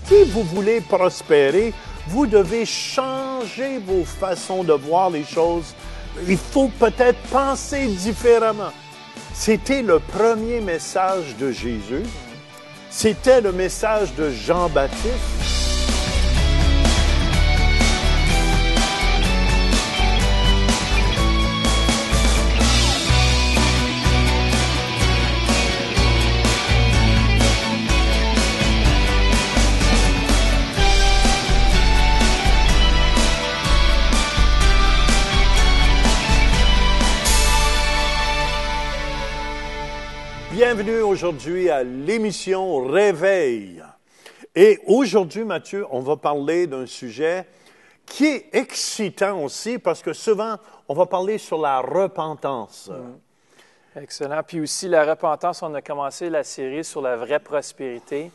Si vous voulez prospérer, vous devez changer vos façons de voir les choses. Il faut peut-être penser différemment. C'était le premier message de Jésus. C'était le message de Jean-Baptiste. Bienvenue aujourd'hui à l'émission Réveil. Et aujourd'hui, Mathieu, on va parler d'un sujet qui est excitant aussi parce que souvent, on va parler sur la repentance. Excellent. Puis aussi, la repentance, on a commencé la série sur la vraie prospérité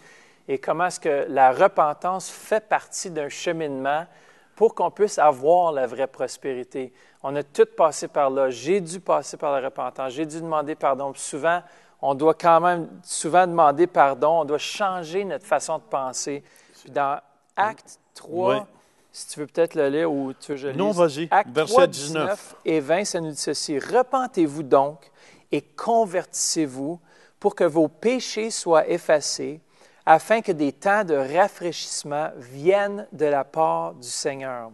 et comment est-ce que la repentance fait partie d'un cheminement pour qu'on puisse avoir la vraie prospérité. On a tous passé par là. J'ai dû passer par la repentance. J'ai dû demander pardon. Puis souvent, on doit quand même souvent demander pardon. On doit changer notre façon de penser. Puis dans Acte 3, oui. Si tu veux peut-être le lire ou tu veux que je lise. Non, vas-y. Acte Verset 3, 19 et 20, ça nous dit ceci. « Repentez-vous donc et convertissez-vous pour que vos péchés soient effacés, afin que des temps de rafraîchissement viennent de la part du Seigneur. »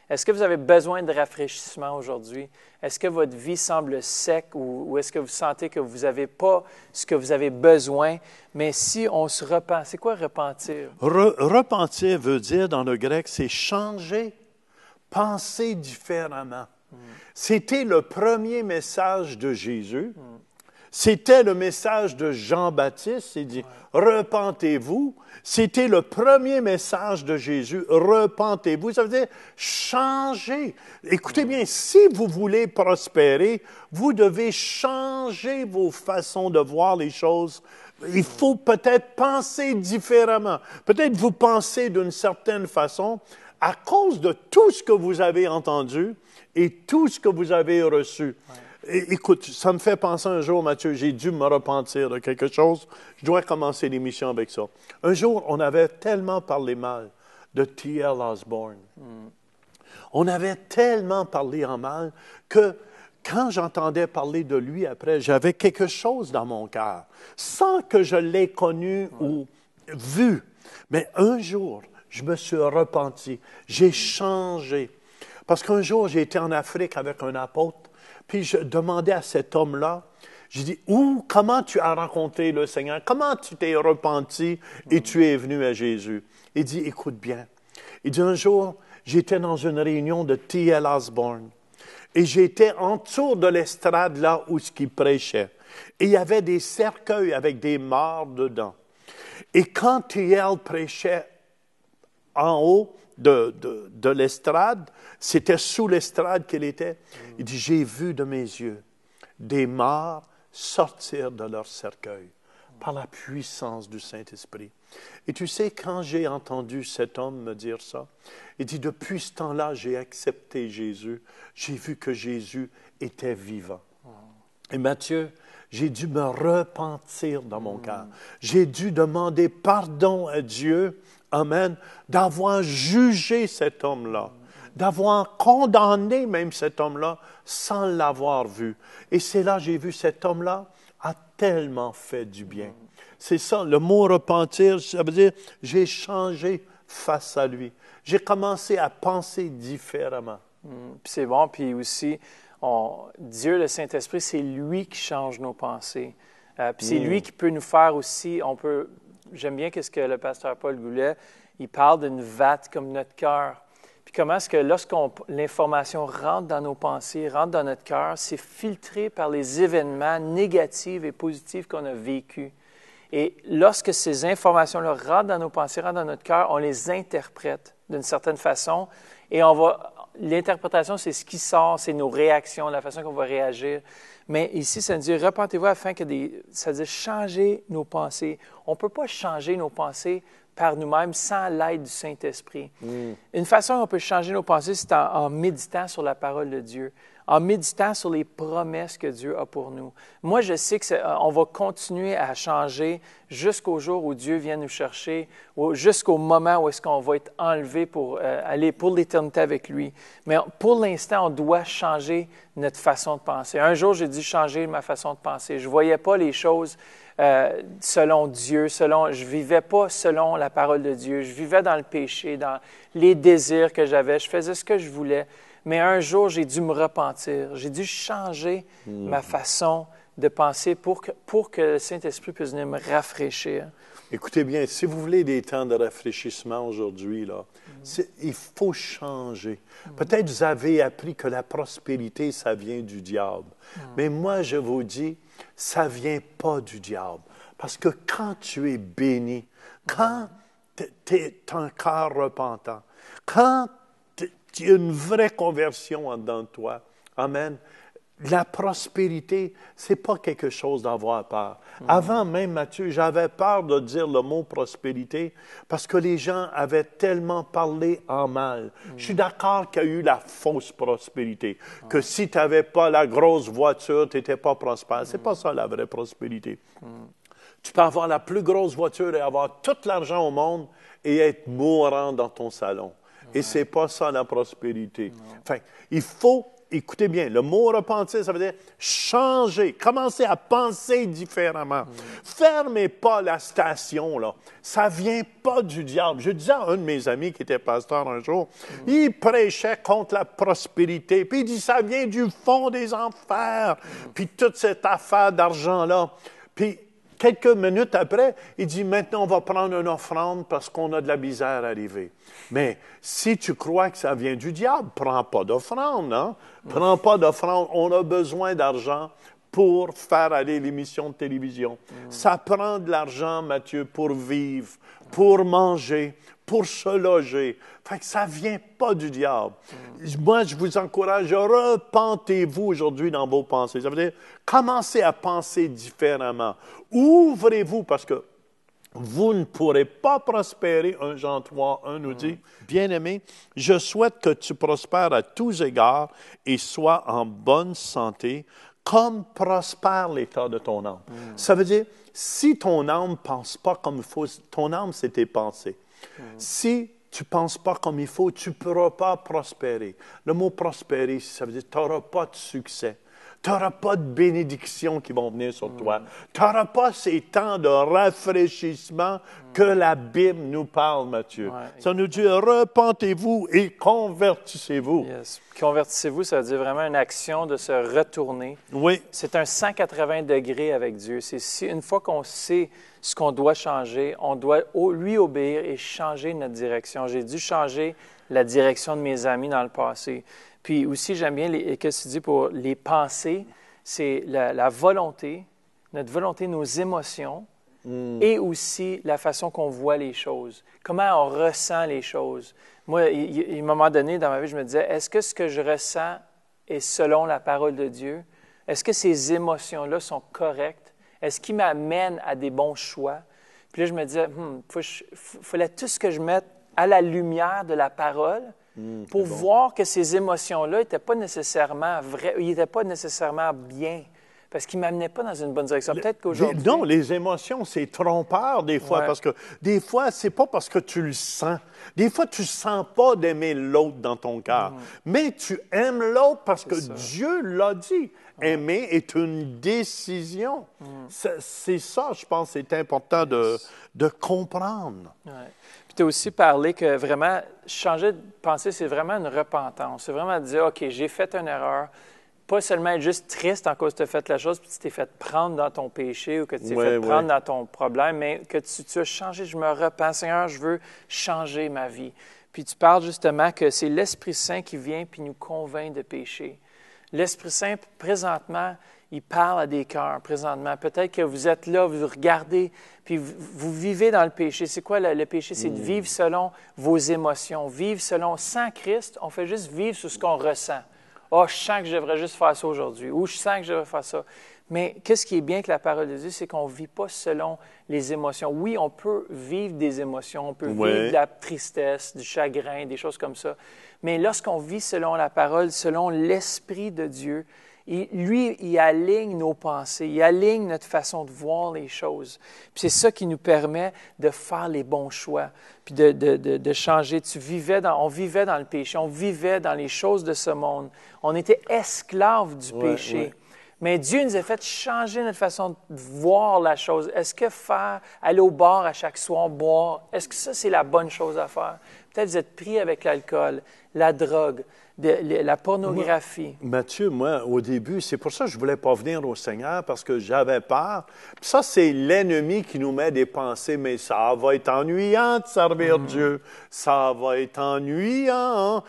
Est-ce que vous avez besoin de rafraîchissement aujourd'hui? Est-ce que votre vie semble sec ou est-ce que vous sentez que vous n'avez pas ce que vous avez besoin? Mais si on se repent, c'est quoi repentir? Repentir veut dire dans le grec, c'est changer, penser différemment. C'était le premier message de Jésus. C'était le message de Jean-Baptiste. Il dit, repentez-vous. C'était le premier message de Jésus. Repentez-vous. Ça veut dire changer. Écoutez bien, si vous voulez prospérer, vous devez changer vos façons de voir les choses. Il faut peut-être penser différemment. Peut-être vous pensez d'une certaine façon à cause de tout ce que vous avez entendu et tout ce que vous avez reçu. Écoute, ça me fait penser un jour, Mathieu, j'ai dû me repentir de quelque chose. Je dois commencer l'émission avec ça. Un jour, on avait tellement parlé mal de T.L. Osborne. On avait tellement parlé en mal que quand j'entendais parler de lui après, j'avais quelque chose dans mon cœur, sans que je l'ai connu ou vu. Mais un jour, je me suis repenti. J'ai changé. Parce qu'un jour, j'ai été en Afrique avec un apôtre. Puis je demandais à cet homme-là, je dis, comment tu as rencontré le Seigneur? Comment tu t'es repenti et tu es venu à Jésus? Il dit, écoute bien. Il dit, un jour, j'étais dans une réunion de T.L. Osborne et j'étais en dessous de l'estrade là où il prêchait. Et il y avait des cercueils avec des morts dedans. Et quand T.L. prêchait en haut de l'estrade, c'était sous l'estrade qu'il était. Il dit, j'ai vu de mes yeux des morts sortir de leur cercueil par la puissance du Saint-Esprit. Et tu sais, quand j'ai entendu cet homme me dire ça, il dit, depuis ce temps-là, j'ai accepté Jésus. J'ai vu que Jésus était vivant. Et Matthieu, j'ai dû me repentir dans mon cœur. J'ai dû demander pardon à Dieu, amen, d'avoir jugé cet homme-là, d'avoir condamné même cet homme-là sans l'avoir vu. Et c'est là que j'ai vu cet homme-là a tellement fait du bien. C'est ça, le mot repentir, ça veut dire j'ai changé face à lui. J'ai commencé à penser différemment. Puis c'est bon, puis aussi, Dieu, le Saint-Esprit, c'est lui qui change nos pensées. Puis c'est lui qui peut nous faire aussi, j'aime bien ce que le pasteur Paul Goulet, il parle d'une vatte comme notre cœur. Puis comment est-ce que l'information rentre dans nos pensées, rentre dans notre cœur, c'est filtré par les événements négatifs et positifs qu'on a vécus. Et lorsque ces informations-là rentrent dans nos pensées, rentrent dans notre cœur, on les interprète d'une certaine façon et l'interprétation, c'est ce qui sort, c'est nos réactions, la façon qu'on va réagir. Mais ici, ça nous dit, repentez-vous afin que ça veut dire changer nos pensées. On ne peut pas changer nos pensées par nous-mêmes sans l'aide du Saint-Esprit. Une façon dont on peut changer nos pensées, c'est en méditant sur la parole de Dieu, en méditant sur les promesses que Dieu a pour nous. Moi, je sais qu'on va continuer à changer jusqu'au jour où Dieu vient nous chercher, jusqu'au moment où est-ce qu'on va être enlevé pour aller pour l'éternité avec lui. Mais pour l'instant, on doit changer notre façon de penser. Un jour, j'ai dû changer ma façon de penser. Je ne voyais pas les choses selon Dieu, je ne vivais pas selon la parole de Dieu. Je vivais dans le péché, dans les désirs que j'avais. Je faisais ce que je voulais. Mais un jour, j'ai dû me repentir. J'ai dû changer ma façon de penser pour que le Saint-Esprit puisse venir me rafraîchir. Écoutez bien, si vous voulez des temps de rafraîchissement aujourd'hui, là, il faut changer. Peut-être vous avez appris que la prospérité, ça vient du diable. Mais moi, je vous dis, ça ne vient pas du diable. Parce que quand tu es béni, quand tu as un cœur repentant, quand il y a une vraie conversion en dedans de toi, amen, la prospérité, ce n'est pas quelque chose d'avoir peur. Avant même, Matthieu, j'avais peur de dire le mot prospérité parce que les gens avaient tellement parlé en mal. Je suis d'accord qu'il y a eu la fausse prospérité, que si tu n'avais pas la grosse voiture, tu n'étais pas prospère. Ce n'est pas ça la vraie prospérité. Tu peux avoir la plus grosse voiture et avoir tout l'argent au monde et être mourant dans ton salon. Et ce n'est pas ça la prospérité. Enfin, il faut... Écoutez bien, le mot repentir, ça veut dire changer, commencer à penser différemment. Fermez pas la station, là. Ça vient pas du diable. Je disais à un de mes amis qui était pasteur un jour, il prêchait contre la prospérité, puis il dit, ça vient du fond des enfers, puis toute cette affaire d'argent-là. Puis, quelques minutes après, il dit, maintenant, on va prendre une offrande parce qu'on a de la misère à arriver. Mais si tu crois que ça vient du diable, prends pas d'offrande, hein? Prends pas d'offrande. On a besoin d'argent pour faire aller l'émission de télévision. Ça prend de l'argent, Matthieu, pour vivre, pour manger, pour se loger. Fait que ça vient pas du diable. Moi, je vous encourage, repentez-vous aujourd'hui dans vos pensées. Ça veut dire, commencez à penser différemment. Ouvrez-vous, parce que vous ne pourrez pas prospérer. 1 Jean 3, 1 nous dit, « Bien-aimé, je souhaite que tu prospères à tous égards et sois en bonne santé, comme prospère l'état de ton âme. » Ça veut dire, si ton âme ne pense pas comme il faut, ton âme, c'est tes pensées. Si tu ne penses pas comme il faut, tu ne pourras pas prospérer. Le mot prospérer, ça veut dire que tu n'auras pas de succès. Tu n'auras pas de bénédictions qui vont venir sur toi. Tu n'auras pas ces temps de rafraîchissement que la Bible nous parle, Matthieu. Ouais. Ça nous dit, repentez-vous et convertissez-vous. Yes. Convertissez-vous, ça veut dire vraiment une action de se retourner. Oui. C'est un 180 degrés avec Dieu. C'est si une fois qu'on sait ce qu'on doit changer, on doit lui obéir et changer notre direction. J'ai dû changer la direction de mes amis dans le passé. Puis aussi, j'aime bien ce que tu dis pour les pensées, c'est la volonté, notre volonté, nos émotions, et aussi la façon qu'on voit les choses, comment on ressent les choses. Moi, à un moment donné dans ma vie, je me disais, est-ce que ce que je ressens est selon la parole de Dieu? Est-ce que ces émotions-là sont correctes? Est-ce qu'ils m'amènent à des bons choix? Puis là, je me disais, fallait tout ce que je mette à la lumière de la parole, pour voir que ces émotions-là n'étaient pas nécessairement vraies, ils n'étaient pas nécessairement bien, parce qu'ils ne m'amenaient pas dans une bonne direction. Peut-être qu'aujourd'hui... Non, les émotions, c'est trompeur des fois, parce que des fois, c'est pas parce que tu le sens. Des fois, tu ne sens pas d'aimer l'autre dans ton cœur, mais tu aimes l'autre parce que Dieu l'a dit. Aimer est une décision. C'est ça, je pense, c'est important de comprendre. Ouais. Tu as aussi parlé que vraiment, changer de pensée, c'est vraiment une repentance. C'est vraiment dire, OK, j'ai fait une erreur. Pas seulement être juste triste en cause que tu as fait la chose, puis tu t'es fait prendre dans ton péché ou que tu t'es fait prendre dans ton problème, mais que tu as changé. Je me repens, Seigneur, je veux changer ma vie. Puis tu parles justement que c'est l'Esprit Saint qui vient puis nous convainc de péché. L'Esprit Saint, présentement, il parle à des cœurs présentement. Peut-être que vous êtes là, vous regardez, puis vous vivez dans le péché. C'est quoi le péché? C'est de vivre selon vos émotions, vivre selon, sans Christ, on fait juste vivre sur ce qu'on ressent. « Ah, je sens que je devrais juste faire ça aujourd'hui. » Ou « Je sens que je devrais faire ça. » Mais qu'est-ce qui est bien avec la parole de Dieu, c'est qu'on ne vit pas selon les émotions. Oui, on peut vivre des émotions, on peut vivre de la tristesse, du chagrin, des choses comme ça. Mais lorsqu'on vit selon la parole, selon l'Esprit de Dieu, lui, il aligne nos pensées, il aligne notre façon de voir les choses. Puis c'est ça qui nous permet de faire les bons choix, puis de changer. On vivait dans le péché, on vivait dans les choses de ce monde. On était esclaves du péché. Ouais. Mais Dieu nous a fait changer notre façon de voir la chose. Est-ce que aller au bar à chaque soir, boire, est-ce que ça, c'est la bonne chose à faire? Peut-être vous êtes pris avec l'alcool, la drogue, la pornographie. Mathieu, moi, au début, c'est pour ça que je ne voulais pas venir au Seigneur, parce que j'avais peur. Puis ça, c'est l'ennemi qui nous met des pensées, mais ça va être ennuyant de servir Dieu. Ça va être ennuyant.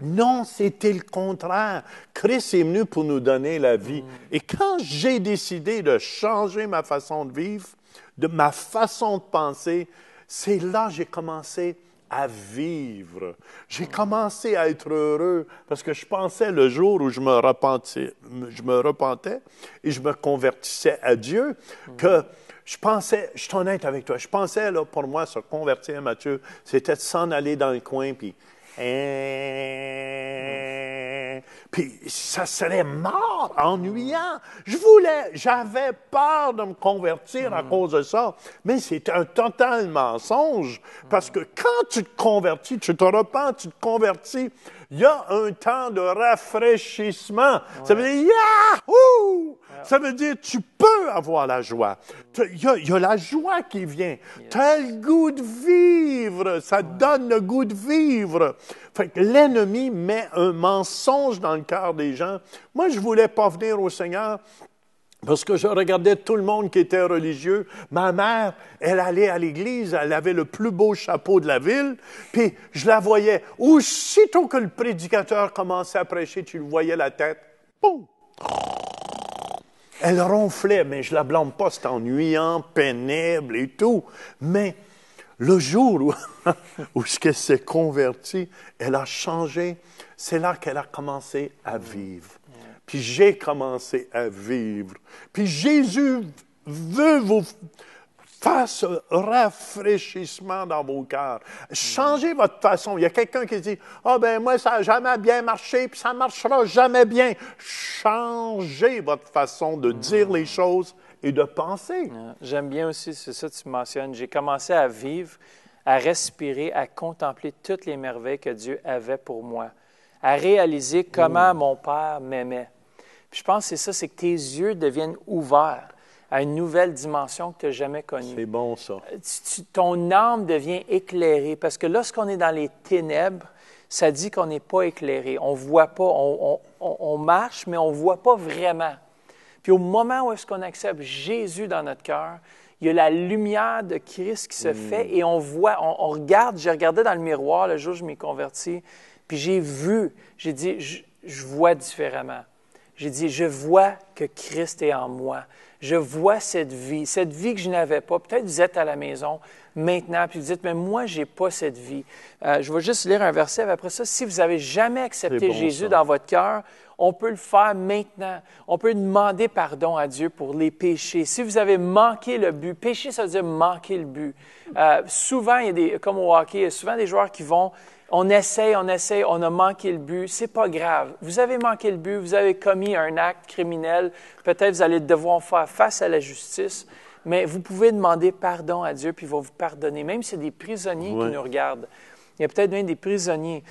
Non, c'était le contraire. Christ est venu pour nous donner la vie. Et quand j'ai décidé de changer ma façon de vivre, de ma façon de penser, c'est là que j'ai commencé à vivre. J'ai commencé à être heureux parce que je pensais le jour où je me repentais et je me convertissais à Dieu que je suis honnête avec toi, je pensais, là, pour moi, se convertir, Mathieu, c'était de s'en aller dans le coin puis puis ça serait mort, ennuyant. J'avais peur de me convertir à cause de ça. Mais c'est un total mensonge. Parce que quand tu te convertis, tu te repens, tu te convertis, il y a un temps de rafraîchissement. Ouais. Ça veut dire, yahoo! Ça veut dire, tu peux avoir la joie. Il y a la joie qui vient. Tu as le goût de vivre. Ça te donne le goût de vivre. Fait que l'ennemi met un mensonge dans le cœur des gens. Moi, je ne voulais pas venir au Seigneur parce que je regardais tout le monde qui était religieux. Ma mère, elle allait à l'église, elle avait le plus beau chapeau de la ville, puis je la voyais. Aussitôt que le prédicateur commençait à prêcher, tu le voyais la tête. Boum! Elle ronflait, mais je ne la blâme pas, c'était ennuyant, pénible et tout. Mais le jour où elle s'est convertie, elle a changé. C'est là qu'elle a commencé à vivre. Puis j'ai commencé à vivre. Puis Jésus veut vous faire ce rafraîchissement dans vos cœurs. Changez votre façon. Il y a quelqu'un qui dit « Ah ben moi, ça n'a jamais bien marché, puis ça ne marchera jamais bien. » Changez votre façon de dire les choses et de penser. J'aime bien aussi, c'est ça que tu mentionnes. J'ai commencé à vivre, à respirer, à contempler toutes les merveilles que Dieu avait pour moi, à réaliser comment mon Père m'aimait. Puis je pense que c'est ça, c'est que tes yeux deviennent ouverts à une nouvelle dimension que tu n'as jamais connue. C'est bon, ça. Ton âme devient éclairée, parce que lorsqu'on est dans les ténèbres, ça dit qu'on n'est pas éclairé. On ne voit pas, on marche, mais on ne voit pas vraiment. Puis au moment où est-ce qu'on accepte Jésus dans notre cœur, il y a la lumière de Christ qui se fait et on voit, on regarde. J'ai regardé dans le miroir le jour où je m'ai converti, puis j'ai dit, je vois différemment. J'ai dit, je vois que Christ est en moi. Je vois cette vie que je n'avais pas. Peut-être vous êtes à la maison maintenant, puis vous dites, mais moi, je n'ai pas cette vie. Je vais juste lire un verset. Après ça, si vous n'avez jamais accepté Jésus dans votre cœur, on peut le faire maintenant. On peut demander pardon à Dieu pour les péchés. Si vous avez manqué le but, péché, ça veut dire manquer le but. Souvent, comme au hockey, il y a souvent des joueurs qui vont, on essaye, on a manqué le but. C'est pas grave. Vous avez manqué le but, vous avez commis un acte criminel. Peut-être vous allez devoir faire face à la justice, mais vous pouvez demander pardon à Dieu, puis il va vous pardonner. Même si c'est des prisonniers qui nous regardent. Il y a peut-être même des prisonniers,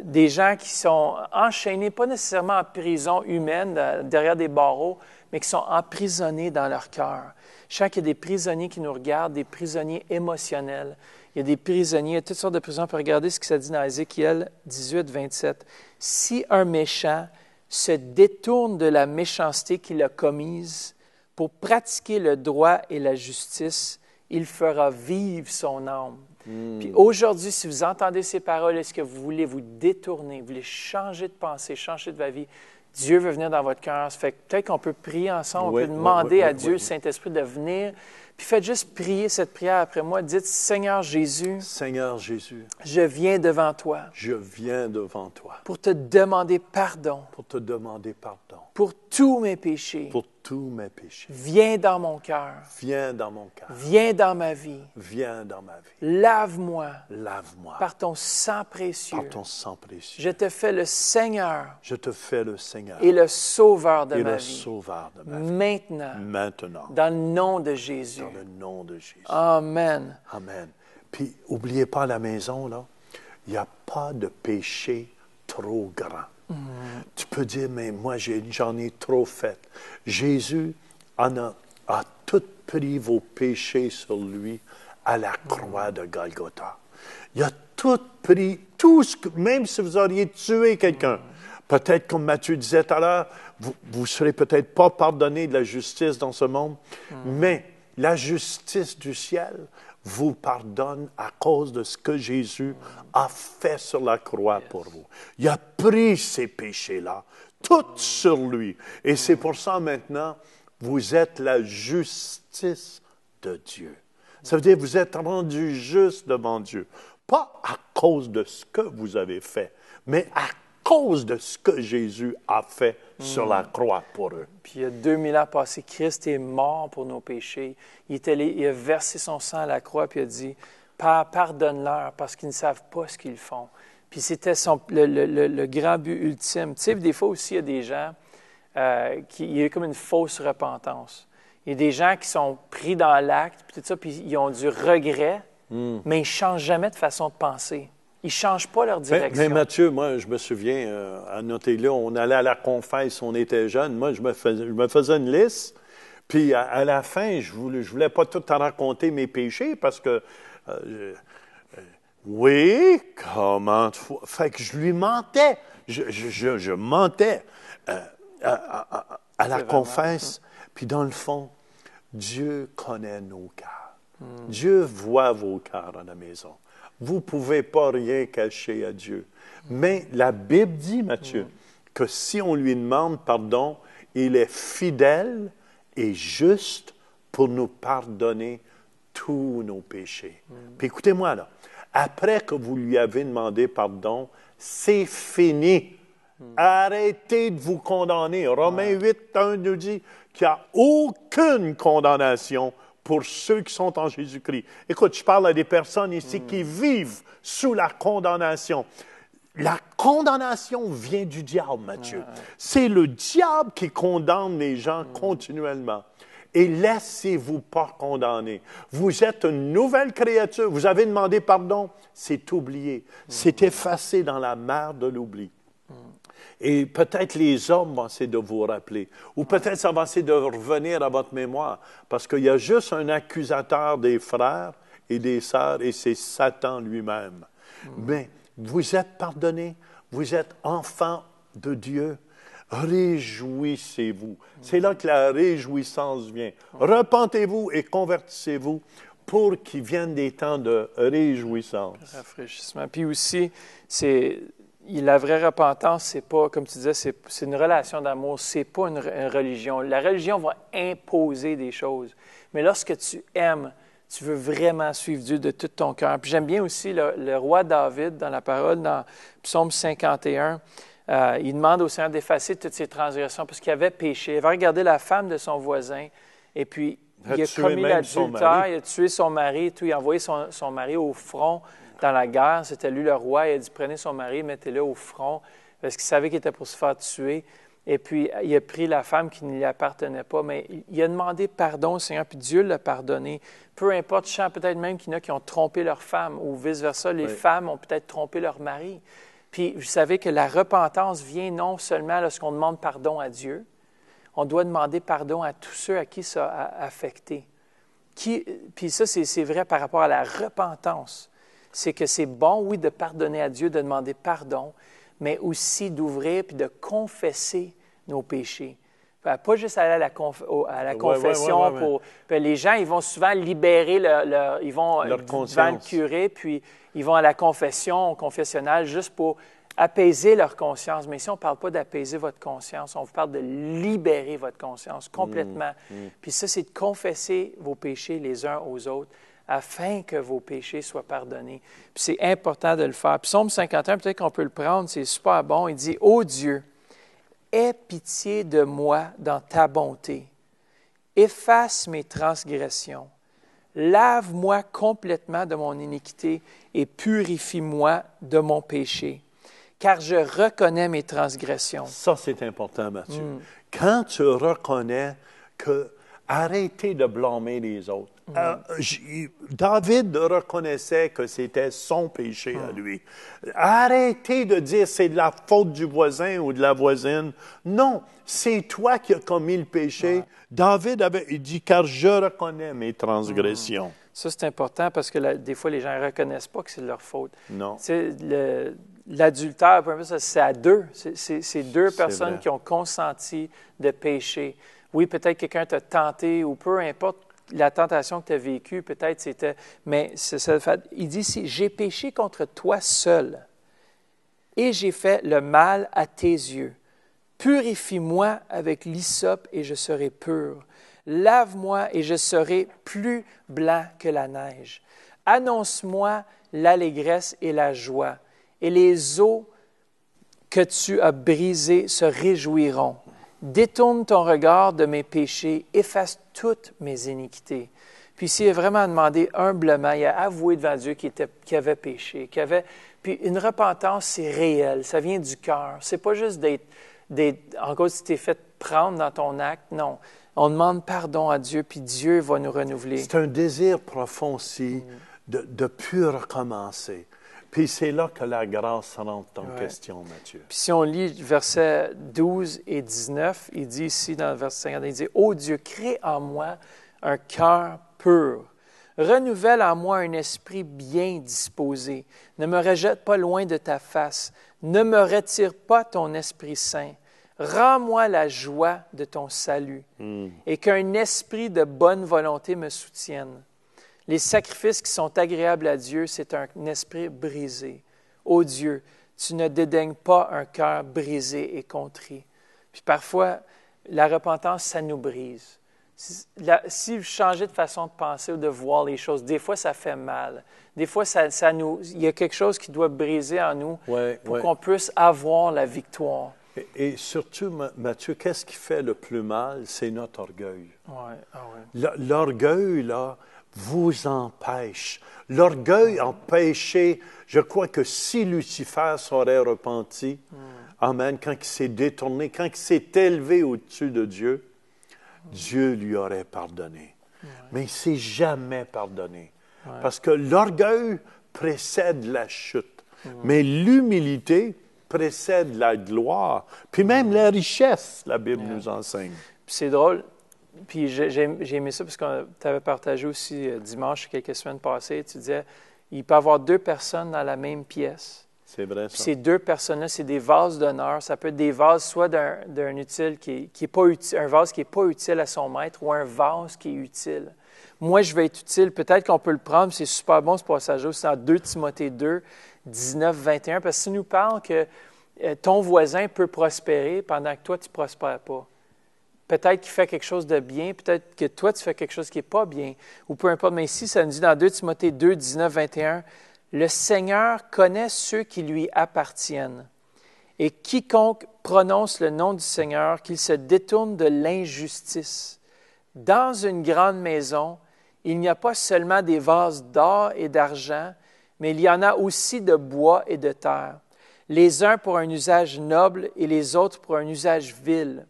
des gens qui sont enchaînés, pas nécessairement en prison humaine, derrière des barreaux, mais qui sont emprisonnés dans leur cœur. Je sens qu'il y a des prisonniers qui nous regardent, des prisonniers émotionnels. Il y a des prisonniers, il y a toutes sortes de prisons. On peut regarder ce que ça dit dans Ézéchiel 18, 27. « Si un méchant se détourne de la méchanceté qu'il a commise pour pratiquer le droit et la justice, il fera vivre son âme. » Puis aujourd'hui, si vous entendez ces paroles, est-ce que vous voulez vous détourner, vous voulez changer de pensée, changer de vie? Dieu veut venir dans votre cœur. Ça fait que peut-être qu'on peut prier ensemble, on peut demander à Dieu, le Saint-Esprit, de venir Puis faites juste prier cette prière après moi. Dites, Seigneur Jésus, Seigneur Jésus, je viens devant toi je viens devant toi pour te demander pardon pour te demander pardon pour tous mes péchés. pour tous mes péchés. Viens dans mon cœur. Viens dans mon cœur. Viens dans ma vie. Viens dans ma vie. Lave-moi Lave-moi par ton sang précieux. par ton sang précieux. Je te fais le Seigneur Je te fais le Seigneur et le Sauveur de et ma le vie. Sauveur de ma vie. Maintenant, Maintenant, dans le nom de Jésus. dans le nom de Jésus. Amen. Amen. Puis, n'oubliez pas à la maison, là, il n'y a pas de péché trop grand. Tu peux dire, mais moi, j'en ai trop fait. Jésus a tout pris vos péchés sur lui à la croix de Golgotha. Il a tout pris, tout ce que, même si vous auriez tué quelqu'un, peut-être comme Matthieu disait tout à l'heure, vous ne serez peut-être pas pardonné de la justice dans ce monde, mais la justice du ciel vous pardonne à cause de ce que Jésus a fait sur la croix pour vous. Il a pris ces péchés-là, tout sur lui. Et c'est pour ça maintenant, vous êtes la justice de Dieu. Ça veut dire que vous êtes rendu juste devant Dieu. Pas à cause de ce que vous avez fait, mais à cause de ce que Jésus a fait sur la croix pour eux. Puis il y a 2000 ans passés, Christ est mort pour nos péchés. Il a versé son sang à la croix, puis il a dit, Père, pardonne-leur parce qu'ils ne savent pas ce qu'ils font. Puis c'était le grand but ultime. Tu sais, des fois aussi, il y a des gens il y a comme une fausse repentance. Il y a des gens qui sont pris dans l'acte, puis tout ça, puis ils ont du regret, mais ils ne changent jamais de façon de penser. Ils ne changent pas leur direction. Mais Mathieu, moi, je me souviens, à Noté-là, on allait à la confesse, on était jeunes. Moi, je me faisais une liste. Puis, à la fin, je voulais pas tout en raconter mes péchés parce que, oui, comment... Fait que je lui mentais. Je mentais à la confesse. Puis, dans le fond, Dieu connaît nos cœurs. Dieu voit vos cœurs à la maison. Vous ne pouvez pas rien cacher à Dieu. Mais la Bible dit, Matthieu, que si on lui demande pardon, il est fidèle et juste pour nous pardonner tous nos péchés. Puis écoutez-moi là, après que vous lui avez demandé pardon, c'est fini. Arrêtez de vous condamner. Romains 8:1 nous dit qu'il n'y a aucune condamnation pour ceux qui sont en Jésus-Christ. Écoute, je parle à des personnes ici qui vivent sous la condamnation. La condamnation vient du diable, Matthieu. C'est le diable qui condamne les gens continuellement. Et laissez-vous pas condamner. Vous êtes une nouvelle créature. Vous avez demandé pardon, c'est oublié. C'est effacé dans la mer de l'oubli. Et peut-être les hommes vont essayer de vous rappeler. Ou peut-être ça va essayer de revenir à votre mémoire. Parce qu'il y a juste un accusateur des frères et des sœurs, et c'est Satan lui-même. Mais vous êtes pardonnés, vous êtes enfants de Dieu. Réjouissez-vous. C'est là que la réjouissance vient. Repentez-vous et convertissez-vous pour qu'il vienne des temps de réjouissance. Rafraîchissement. Puis aussi, la vraie repentance, c'est pas, comme tu disais, c'est une relation d'amour, c'est pas une religion. La religion va imposer des choses. Mais lorsque tu aimes, tu veux vraiment suivre Dieu de tout ton cœur. Puis j'aime bien aussi le roi David, dans la parole, dans Psaume 51, il demande au Seigneur d'effacer toutes ses transgressions parce qu'il avait péché. Il avait regardé la femme de son voisin et puis il a commis l'adultère, il a tué son mari, tout, il a envoyé son mari au front dans la guerre. C'était lui le roi. Il a dit, prenez son mari, mettez-le au front parce qu'il savait qu'il était pour se faire tuer. Et puis, il a pris la femme qui ne lui appartenait pas, mais il a demandé pardon au Seigneur, puis Dieu l'a pardonné. Peu importe, je sens peut-être même qu'il y en a qui ont trompé leur femme, ou vice-versa, les femmes ont peut-être trompé leur mari. Puis, vous savez que la repentance vient non seulement lorsqu'on demande pardon à Dieu, on doit demander pardon à tous ceux à qui ça a affecté. Puis ça, c'est vrai par rapport à la repentance. C'est que c'est bon, oui, de pardonner à Dieu, de demander pardon, mais aussi d'ouvrir puis de confesser nos péchés. Pas juste aller à la confession. Puis les gens, ils vont souvent libérer ils vont leur devant le curé, puis ils vont à la confession, au confessionnal, juste pour apaiser leur conscience. Mais ici, on ne parle pas d'apaiser votre conscience, on vous parle de libérer votre conscience complètement. Puis ça, c'est de confesser vos péchés les uns aux autres afin que vos péchés soient pardonnés. Puis c'est important de le faire. Psaume 51, peut-être qu'on peut le prendre, c'est super bon. Il dit « Ô Dieu, aie pitié de moi dans ta bonté. Efface mes transgressions. Lave-moi complètement de mon iniquité et purifie-moi de mon péché. Car je reconnais mes transgressions. » Ça, c'est important, Matthieu. Quand tu reconnais que arrêtez de blâmer les autres. David reconnaissait que c'était son péché à lui. Arrêtez de dire c'est de la faute du voisin ou de la voisine. Non, c'est toi qui as commis le péché. David il dit, car je reconnais mes transgressions. Ça, c'est important parce que des fois, les gens ne reconnaissent pas que c'est de leur faute. Non. L'adultère, c'est à deux. C'est deux personnes vrai. qui ont consenti de pécher. Oui, peut-être quelqu'un t'a tenté ou peu importe la tentation que tu as vécue, peut-être c'était... Mais il dit ici, « J'ai péché contre toi seul et j'ai fait le mal à tes yeux. Purifie-moi avec l'hysope et je serai pur. Lave-moi et je serai plus blanc que la neige. Annonce-moi l'allégresse et la joie, et les eaux que tu as brisées se réjouiront. Détourne ton regard de mes péchés, efface toutes mes iniquités. » Puis ici, il a vraiment demandé humblement, il a avoué devant Dieu qu'il avait péché, Puis une repentance, c'est réel, ça vient du cœur. C'est pas juste en cause si tu es fait prendre dans ton acte, non. On demande pardon à Dieu, puis Dieu va nous renouveler. C'est un désir profond aussi de plus recommencer. Puis c'est là que la grâce rentre en question, Matthieu. Puis si on lit versets 12 et 19, il dit ici dans le verset 50, il dit « Ô Dieu, crée en moi un cœur pur. Renouvelle en moi un esprit bien disposé. Ne me rejette pas loin de ta face. Ne me retire pas ton Esprit Saint. Rends-moi la joie de ton salut et qu'un esprit de bonne volonté me soutienne. Les sacrifices qui sont agréables à Dieu, c'est un esprit brisé. Ô Dieu, tu ne dédaignes pas un cœur brisé et contrit. » Puis parfois, la repentance, ça nous brise. Si vous changez de façon de penser ou de voir les choses, des fois, ça fait mal. Des fois, il y a quelque chose qui doit briser en nous pour qu'on puisse avoir la victoire. Et surtout, Matthieu, qu'est-ce qui fait le plus mal? C'est notre orgueil. L'orgueil, là, vous empêche. L'orgueil empêchait, je crois que si Lucifer s'aurait repenti, amen, quand il s'est détourné, quand il s'est élevé au-dessus de Dieu, Dieu lui aurait pardonné. Mais il ne s'est jamais pardonné. Parce que l'orgueil précède la chute. Mais l'humilité précède la gloire. Puis même la richesse, la Bible nous enseigne. Puis c'est drôle. Puis j'ai aimé ça parce que tu avais partagé aussi dimanche, quelques semaines passées, tu disais, il peut y avoir deux personnes dans la même pièce. C'est vrai, ça. Puis ces deux personnes-là, c'est des vases d'honneur. Ça peut être des vases soit d'un utile qui est pas utile, un vase qui n'est pas utile à son maître ou un vase qui est utile. Moi, je vais être utile. Peut-être qu'on peut le prendre. C'est super bon ce passage-là. C'est dans 2 Timothée 2, 19, 21. Parce que ça nous parle que ton voisin peut prospérer pendant que toi, tu ne prospères pas. Peut-être qu'il fait quelque chose de bien, peut-être que toi, tu fais quelque chose qui n'est pas bien, ou peu importe. Mais ici, ça nous dit dans 2 Timothée 2, 19, 21, « Le Seigneur connaît ceux qui lui appartiennent, et quiconque prononce le nom du Seigneur, qu'il se détourne de l'injustice. Dans une grande maison, il n'y a pas seulement des vases d'or et d'argent, mais il y en a aussi de bois et de terre, les uns pour un usage noble et les autres pour un usage vil.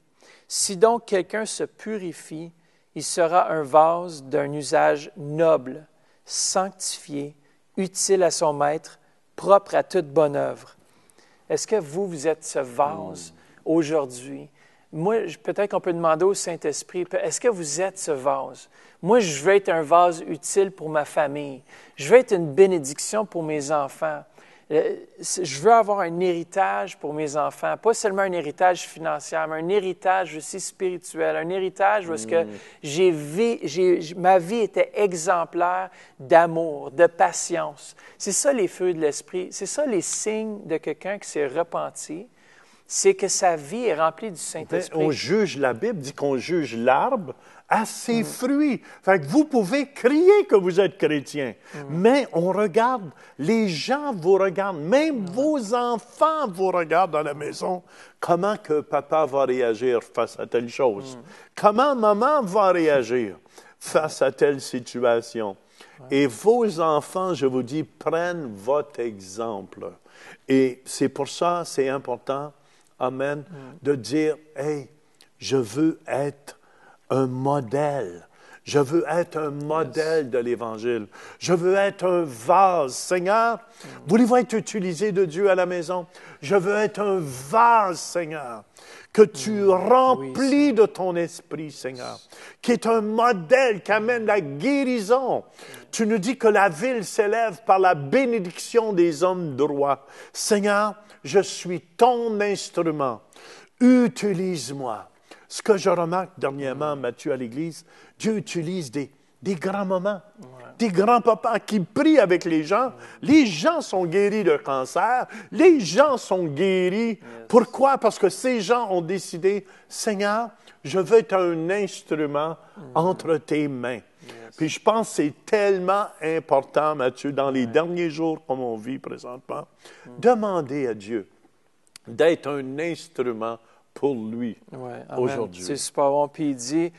Si donc quelqu'un se purifie, il sera un vase d'un usage noble, sanctifié, utile à son maître, propre à toute bonne œuvre. » Est-ce que vous êtes ce vase aujourd'hui? Moi, peut-être qu'on peut demander au Saint-Esprit, est-ce que vous êtes ce vase? Moi, je veux être un vase utile pour ma famille. Je veux être une bénédiction pour mes enfants. Je veux avoir un héritage pour mes enfants, pas seulement un héritage financier, mais un héritage aussi spirituel, un héritage où est-ce que ma vie était exemplaire d'amour, de patience. C'est ça les fruits de l'esprit, c'est ça les signes de quelqu'un qui s'est repenti, c'est que sa vie est remplie du Saint-Esprit. On juge, la Bible dit qu'on juge l'arbre à ses fruits. Fait que vous pouvez crier que vous êtes chrétien, mais on regarde, les gens vous regardent, même vos enfants vous regardent à la maison. Comment que papa va réagir face à telle chose? Comment maman va réagir face à telle situation? Et vos enfants, je vous dis, prennent votre exemple. Et c'est pour ça, c'est important, amen, de dire, hey, je veux être un modèle. Je veux être un modèle de l'Évangile. Je veux être un vase. Seigneur, voulez-vous être utilisé de Dieu à la maison? Je veux être un vase, Seigneur, que tu remplis de ton esprit, Seigneur, qui est un modèle qui amène la guérison. Tu nous dis que la ville s'élève par la bénédiction des hommes droits. Seigneur, je suis ton instrument. Utilise-moi. Ce que je remarque dernièrement, Mathieu, à l'Église, Dieu utilise des grands moments, des grands-papas qui prient avec les gens. Les gens sont guéris de cancer. Les gens sont guéris. Pourquoi? Parce que ces gens ont décidé, Seigneur, je veux être un instrument entre tes mains. Puis je pense que c'est tellement important, Mathieu, dans les derniers jours comme on vit présentement, demander à Dieu d'être un instrument pour lui aujourd'hui. C'est super bon. Puis il dit,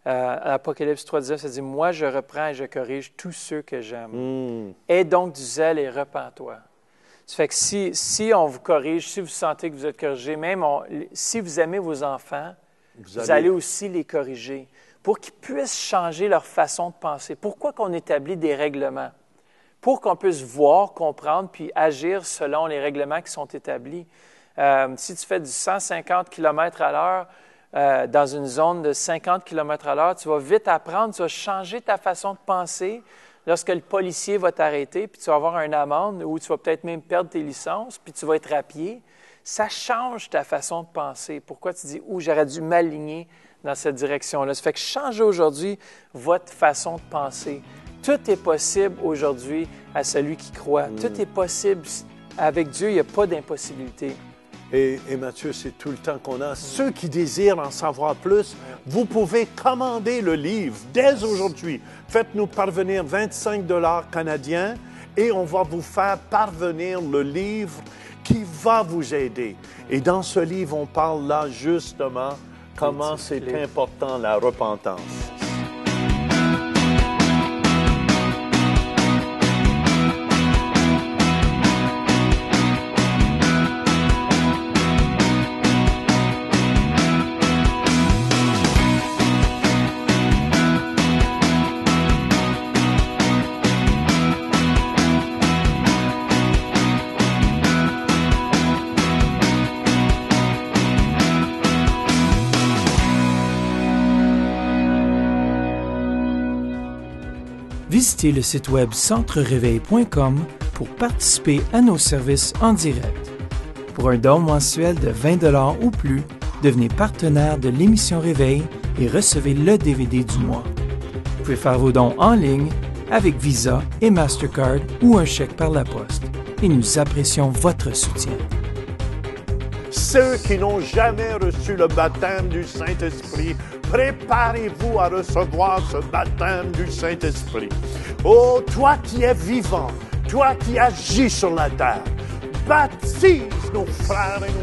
à Apocalypse 3:19, ça dit, « Moi, je reprends et je corrige tous ceux que j'aime. Aie donc du zèle et repens-toi. » Ça fait que si on vous corrige, si vous sentez que vous êtes corrigé, même si vous aimez vos enfants, vous allez aussi les corriger pour qu'ils puissent changer leur façon de penser. Pourquoi qu'on établit des règlements? Pour qu'on puisse voir, comprendre, puis agir selon les règlements qui sont établis. Si tu fais du 150 km/h dans une zone de 50 km/h, tu vas vite apprendre, tu vas changer ta façon de penser lorsque le policier va t'arrêter, puis tu vas avoir une amende ou tu vas peut-être même perdre tes licences, puis tu vas être rapié. Ça change ta façon de penser. Pourquoi tu dis « j'aurais dû m'aligner dans cette direction-là ». Ça fait que changez aujourd'hui votre façon de penser. Tout est possible aujourd'hui à celui qui croit. Tout est possible. Avec Dieu, il n'y a pas d'impossibilité. Et Mathieu, c'est tout le temps qu'on a. Ceux qui désirent en savoir plus, vous pouvez commander le livre dès aujourd'hui. Faites-nous parvenir 25 $ canadiens et on va vous faire parvenir le livre qui va vous aider. Et dans ce livre, on parle là justement comment c'est important la repentance. Visitez le site web centrereveil.com pour participer à nos services en direct. Pour un don mensuel de 20 $ ou plus, devenez partenaire de l'émission Réveil et recevez le DVD du mois. Vous pouvez faire vos dons en ligne avec Visa et Mastercard ou un chèque par la poste. Et nous apprécions votre soutien. Ceux qui n'ont jamais reçu le baptême du Saint-Esprit, préparez-vous à recevoir ce baptême du Saint-Esprit. Oh, toi qui es vivant, toi qui agis sur la terre, baptise nos frères et